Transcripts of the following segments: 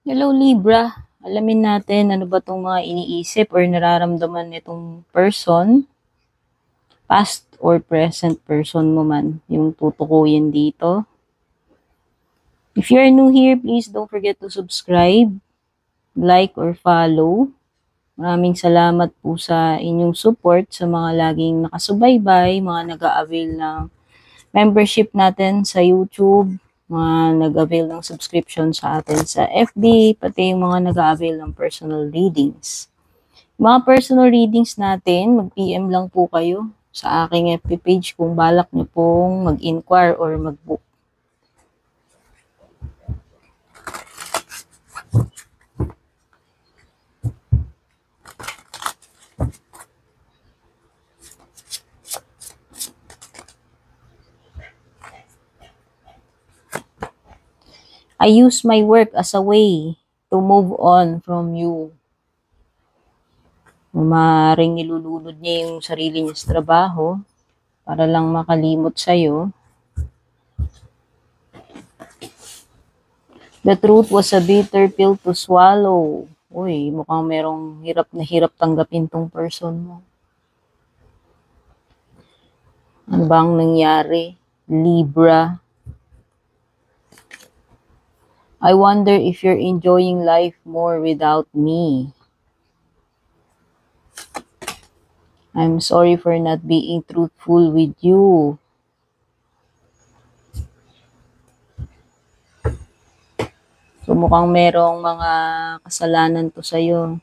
Hello Libra, alamin natin ano ba tong mga iniisip or nararamdaman nitong person, past or present person mo man, yung tutukuyin dito. If you're new here, please don't forget to subscribe, like or follow. Maraming salamat po sa inyong support sa mga laging nakasubaybay, mga nag-a-avail ng membership natin sa YouTube, mga nag-avail ng subscription sa atin sa FB, pati yung mga nag-avail ng personal readings. Mga personal readings natin, mag-PM lang po kayo sa aking FB page kung balak nyo pong mag-inquire or mag-book. I use my work as a way to move on from you. Maaaring nilulunod niya yung sarili niya sa trabaho para lang makalimot sa'yo. The truth was a bitter pill to swallow. Uy, mukhang merong hirap na hirap tanggapin tong person mo. Ano bang nangyari? Libra. I wonder if you're enjoying life more without me. I'm sorry for not being truthful with you. So mukhang merong mga kasalanan to sa'yo.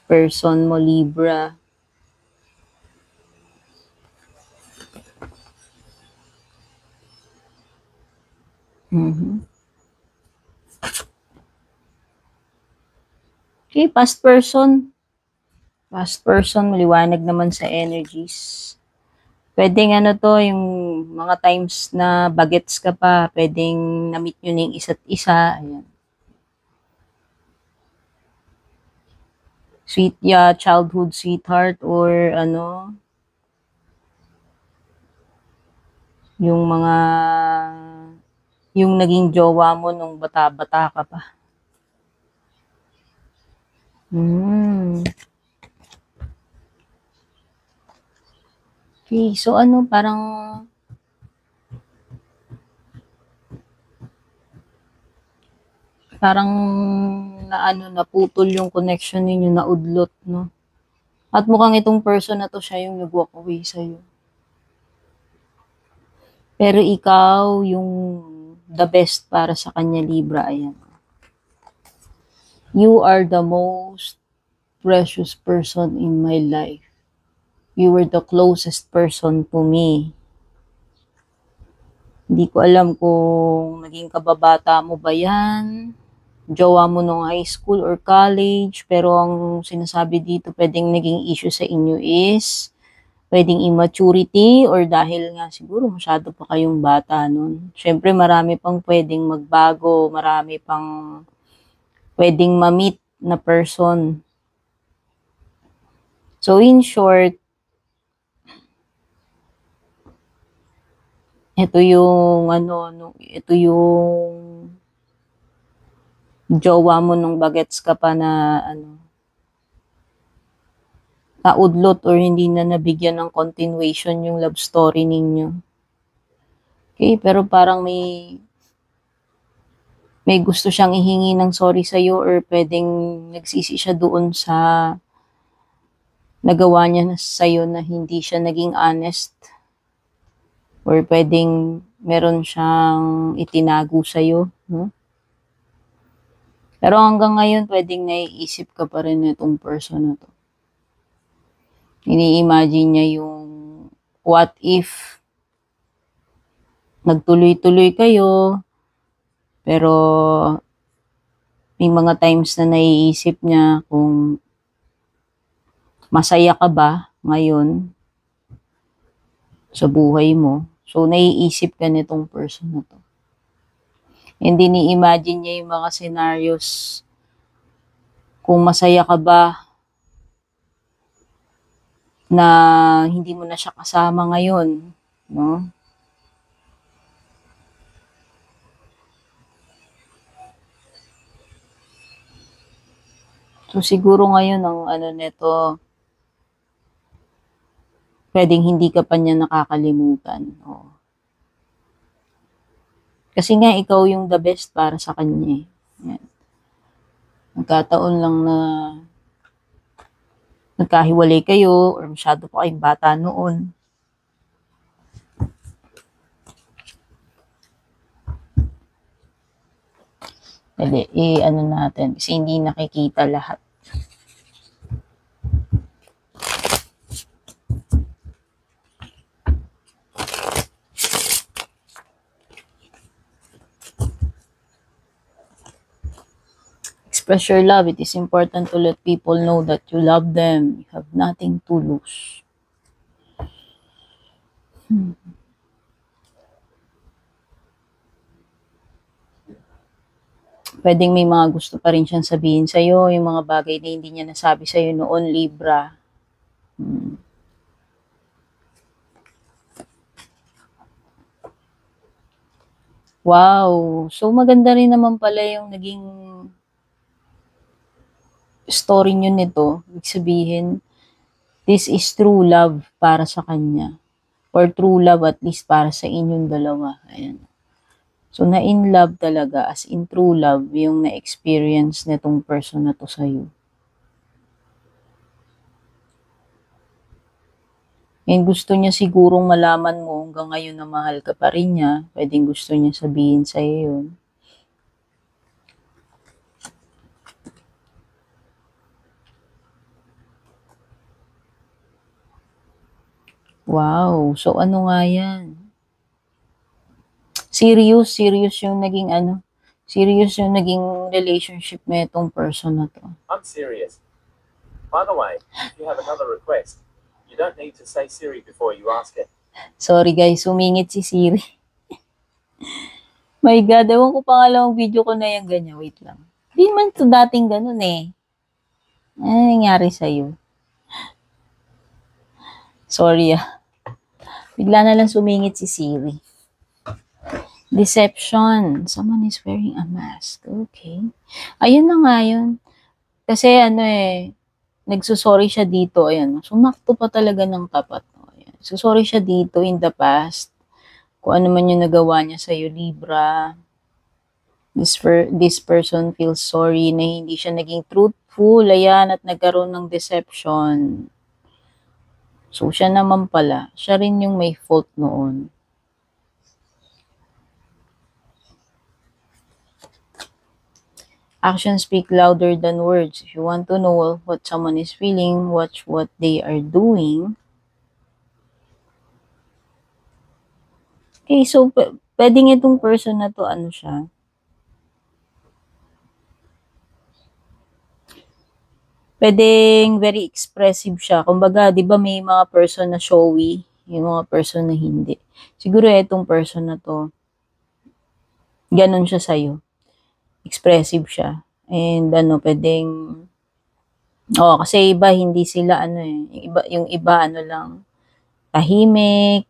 Person mo, Libra. Okay, past person. Past person, maliwanag naman sa energies. Pwedeng ano to, yung mga times na bagets ka pa, pwedeng na-meet nyo ng isa't isa. Ayan. Sweet, yeah, childhood sweetheart or ano, yung naging jowa mo nung bata-bata ka pa. Okay, so ano, parang naputol yung connection ninyo, naudlot, no? At mukhang itong person na to, siya yung nag-walk away sa'yo. Pero ikaw, yung the best para sa kanya, Libra, ayan. You are the most precious person in my life. You were the closest person to me. Hindi ko alam kung naging kababata mo ba yan, jowa mo nung high school or college, pero ang sinasabi dito pwedeng naging issue sa inyo is pwedeng immaturity or dahil nga siguro masyado pa kayong bata nun. Syempre marami pang pwedeng magbago, marami pang pwedeng ma-meet na person. So in short, ito yung jowa mo nung bagets ka pa na naudlot or hindi na nabigyan ng continuation yung love story ninyo. Okay, pero parang may gusto siyang ihingi ng sorry sa'yo or pwedeng nagsisi siya doon sa nagawa niya sa'yo na hindi siya naging honest. Or pwedeng meron siyang itinago sa'yo, no? Pero hanggang ngayon, pwedeng naiisip ka pa rin itong person na to. Ini-imagine niya yung what if nagtuloy-tuloy kayo, pero may mga times na naiisip niya kung masaya ka ba ngayon sa buhay mo. So, naiisip ka nitong person na to. Hindi ni-imagine niya yung mga scenarios kung masaya ka ba na hindi mo na siya kasama ngayon, no? So, siguro ngayon ang ano nito, pwedeng hindi ka pa niya nakakalimutan. Oh. Kasi nga, ikaw yung the best para sa kanya. Yan. Nagkataon lang na nagkahiwalay kayo or masyado pa kayong bata noon. Dali, ano natin, kasi hindi nakikita lahat. Express your love. It is important to let people know that you love them. You have nothing to lose. Pwedeng may mga gusto pa rin siyang sabihin sa'yo, yung mga bagay na hindi niya nasabi sa'yo noon, Libra. Wow! So, maganda rin naman pala yung naging story nyo nito. Ibig sabihin, this is true love para sa kanya. Or true love at least para sa inyong dalawa. Ayan. So, na-in love talaga, as in true love, yung na-experience netong person na to sa'yo. And gusto niya sigurong malaman mo hanggang ngayon na mahal ka pa rin niya. Pwedeng gusto niya sabihin sa'yo yun. Wow. So, ano nga yan? Serious yung naging serious yung naging relationship na itong person na to. I'm serious. By the way, if you have another request, you don't need to say Siri before you ask it. Sorry guys, sumingit si Siri. My God, ewan ko pangalawang video ko na yan ganyan. Wait lang. Hindi man to dating ganun eh. Ano nangyari sa'yo? Sorry ah. Bigla na lang sumingit si Siri. Deception. Someone is wearing a mask. Okay. Ayun na nga yun. Kasi nagsusorry siya dito. Ayan. Sumakto pa talaga ng tapat. Ayan. Susorry siya dito in the past. Kung ano man yung nagawa niya sa'yo, Libra. This person feels sorry na hindi siya naging truthful. Ayan. At nagkaroon ng deception. So, siya naman pala. Siya rin yung may fault noon. Actions speak louder than words. If you want to know what someone is feeling, watch what they are doing. Okay, so pwedeng itong person na to, ano siya? Pwedeng very expressive siya. Kumbaga, di ba may mga person na showy, yung mga person na hindi. Siguro itong person na to, ganun siya sa'yo. Expressive siya. And pwedeng, kasi iba, hindi sila yung iba lang, tahimik,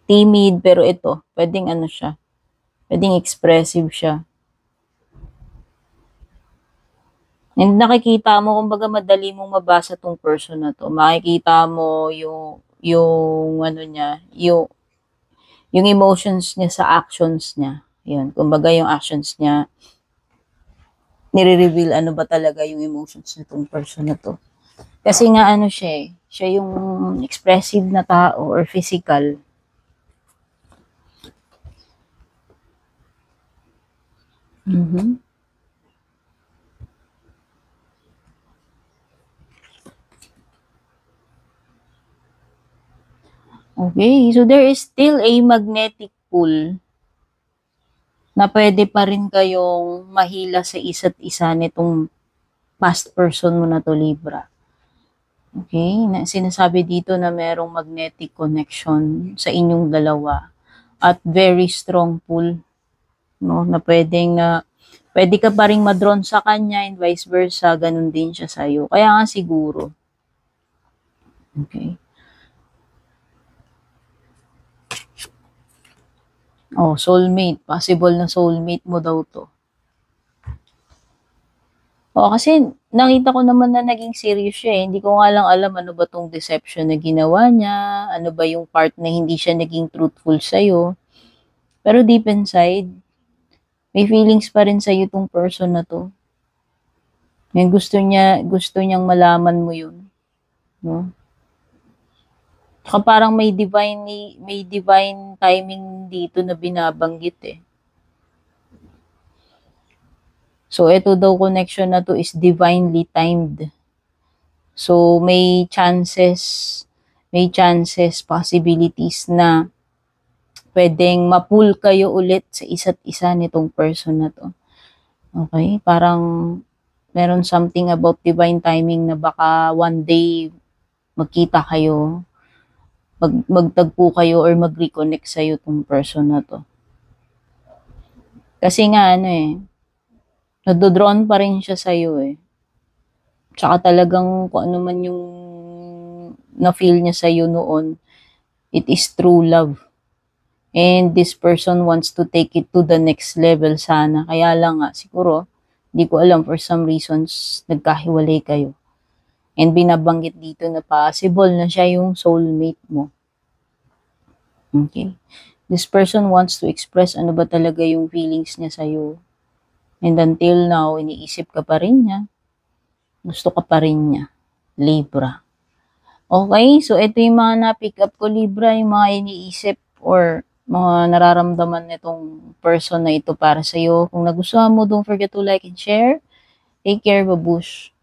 timid, pero ito, pwedeng siya, pwedeng expressive siya. And nakikita mo, kumbaga madali mong mabasa tong person na to. Makikita mo yung niya, yung emotions niya sa actions niya. Yun, kumbaga yung actions niya, nire-reveal ano ba talaga yung emotions nitong person na to. Kasi nga siya yung expressive na tao or physical. Okay, so there is still a magnetic pull na pwede pa rin kayong mahila sa isa't isa nitong past person mo na to, Libra. Okay, sinasabi dito na merong magnetic connection sa inyong dalawa at very strong pull, no, na pwede ka pa ring ma-drawn sa kanya and vice versa, ganun din siya sa'yo. Kaya nga siguro. Okay. Soulmate. Possible na soulmate mo daw to. Oo, kasi nakita ko naman na naging serious siya eh. Hindi ko nga lang alam ano ba tong deception na ginawa niya, ano ba yung part na hindi siya naging truthful sa'yo. Pero deep inside, may feelings pa rin sa'yo tong person na 'to. Yung gusto niyang malaman mo yun, 'no? Tsaka parang may divine timing dito na binabanggit eh. So, ito daw connection na 'to is divinely timed. So, possibilities na pwedeng ma-pull kayo ulit sa isa't isa nitong person na 'to. Okay? Parang meron something about divine timing na baka one day magkita kayo, magtagpo kayo or mag-reconnect sa'yo tong person na 'to. Kasi nga ano eh, nado-drawn pa rin siya sa'yo eh. Tsaka talagang kung ano man yung na-feel niya sa'yo noon, it is true love. And this person wants to take it to the next level sana. Kaya lang nga, siguro, di ko alam, for some reasons, nagkahiwalay kayo. And binabanggit dito na possible na siya yung soulmate mo. Okay? This person wants to express ano ba talaga yung feelings niya sa'yo. And until now, iniisip ka pa rin niya. Gusto ka pa rin niya. Libra. Okay? So, ito yung mga na-pick up ko, Libra, yung mga iniisip or mga nararamdaman nitong person na ito para sa'yo. Kung nagustuhan mo, don't forget to like and share. Take care, babush.